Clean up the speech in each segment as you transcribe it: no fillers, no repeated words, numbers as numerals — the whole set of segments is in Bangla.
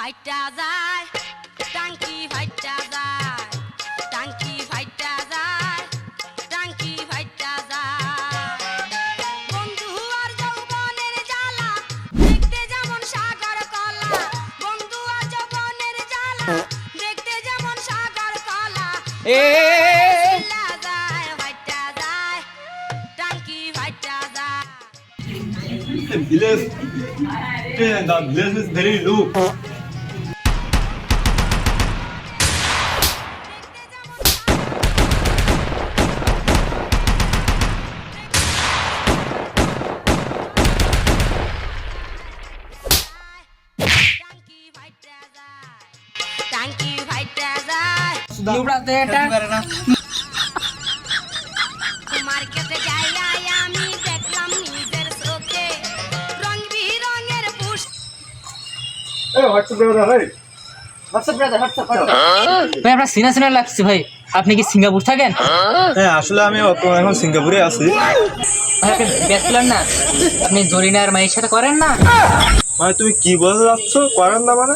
ফাইটা যায় টাঙ্কি ফাইটা যায় টাঙ্কি ফাইটা যায় টাঙ্কি ফাইটা যায় বন্ধু আর যৌবনের জ্বালা দেখতে যেমন সাগর কলা বন্ধু আর যৌবনের জ্বালা দেখতে যেমন সাগর কলা ফাইটা যায় ফাইটা যায় টাঙ্কি ফাইটা যায় Village, the village is very low. টাঙ্কি ফাইটা যায় নিউরাতে এটা মার্কেটে যাই আমি দেখলাম নিজের চোখে রং বিরঙের পুষ্প ভাই আপনার সিনা সিনা লাগছে ভাই আপনি কি সিঙ্গাপুর থাকেন হ্যাঁ আসলে আমি এখন সিঙ্গাপুরে আছি ভাই আপনি ব্যাচেলর না আপনি জরিনার মায়ের সাথে করেন না মানে তুমি কি বলতে যাচ্ছ করেন না মানে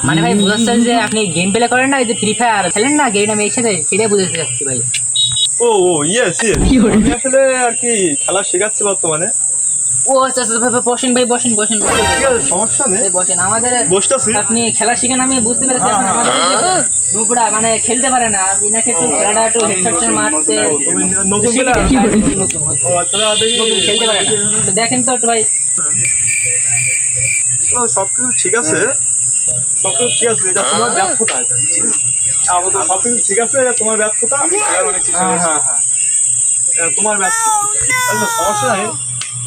মানে ভাই বুঝাচ্ছেন যে আপনি গেম প্লে করেন না এই যে ফ্রি ফায়ার খেলেন না গেম মেয়ের সাথে সেটাই বুঝতে চাচ্ছি ভাই ও ইয়েস আমি আসলে আর কি খেলা শেখাচ্ছি বর্তমানে ও আচ্ছা আচ্ছা ভাই বসেন ভাই বসেন বসেন ঠিক আছে সমস্যা নেই ভাই, বসেন আমাদের বসতেছি আপনি খেলা শিখেন আমি বুঝতে পেরেছি এখন আমাদের নুপুরা মানে খেলতে পারে না ইনাকে একটু খেলাটা একটু হেডশট মারতে তুমি নতুন খেলা নতুন হচ্ছে। ও আচ্ছা দেখি নতুন খেলতে পারে না তো দেখেন তো একটু ভাই সবকিছু ঠিক আছে সবকিছু ঠিক আছে এটা তোমার ব্যর্থতা আমাদের সবকিছু ঠিক আছে এটা তোমার ব্যর্থতা তোমার ব্যর্থতা আচ্ছা সমস্যা নাই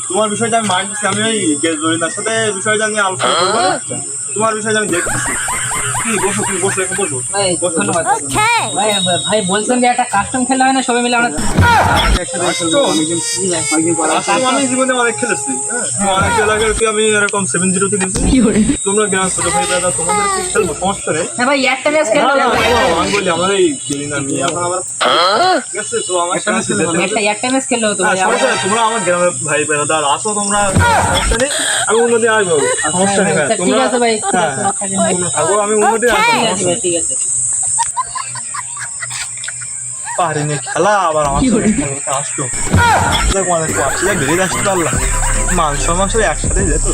তোমার বিষয়টা আমি মানতেছি আমি ওই জরিনার সাথে বিষয়টা নিয়ে আলোচনা করবো তোমার বিষয়টা আমি দেখতেছি কি বসো তুমি বসো এখন বসো ভাই ধন্যবাদ ভাই ভাই বলছেন যে একটা কাস্টম খেলা হয় না সবাই মিলে আমরা আসলে আমি জীবনে অনেক খেলেছি অনেক এলাকার আমি এরকম 7-0 দিয়েছি তোমরা গ্রাম ছোট ভাই দাদা তোমাদের কি খেলবো সমস্যা নেই হ্যাঁ ভাই একটা ম্যাচ খেলতে আমি বলি আমার এই জরিনা নিয়ে এখন আবার ঠিক আছে তো আমার সাথে একটা ম্যাচ খেললে হতো ভাই সমস্যা নেই তোমরা আমার গ্রামের ভাই বেড়াদার আসো তোমরা সমস্যা নেই আমি উন্নতি আসবো সমস্যা নেই আচ্ছা, ঠিক তোমরা আছে ভাই থাকো আমি উন্নতি আসবো ঠিক আছে ভাই ঠিক আছে পারিনি খেলা আবার আমার সাথে আসতো দেখ মানে পাচ্ছি এক ঘিরে আসতে পারলাম মাংস একসাথে যেত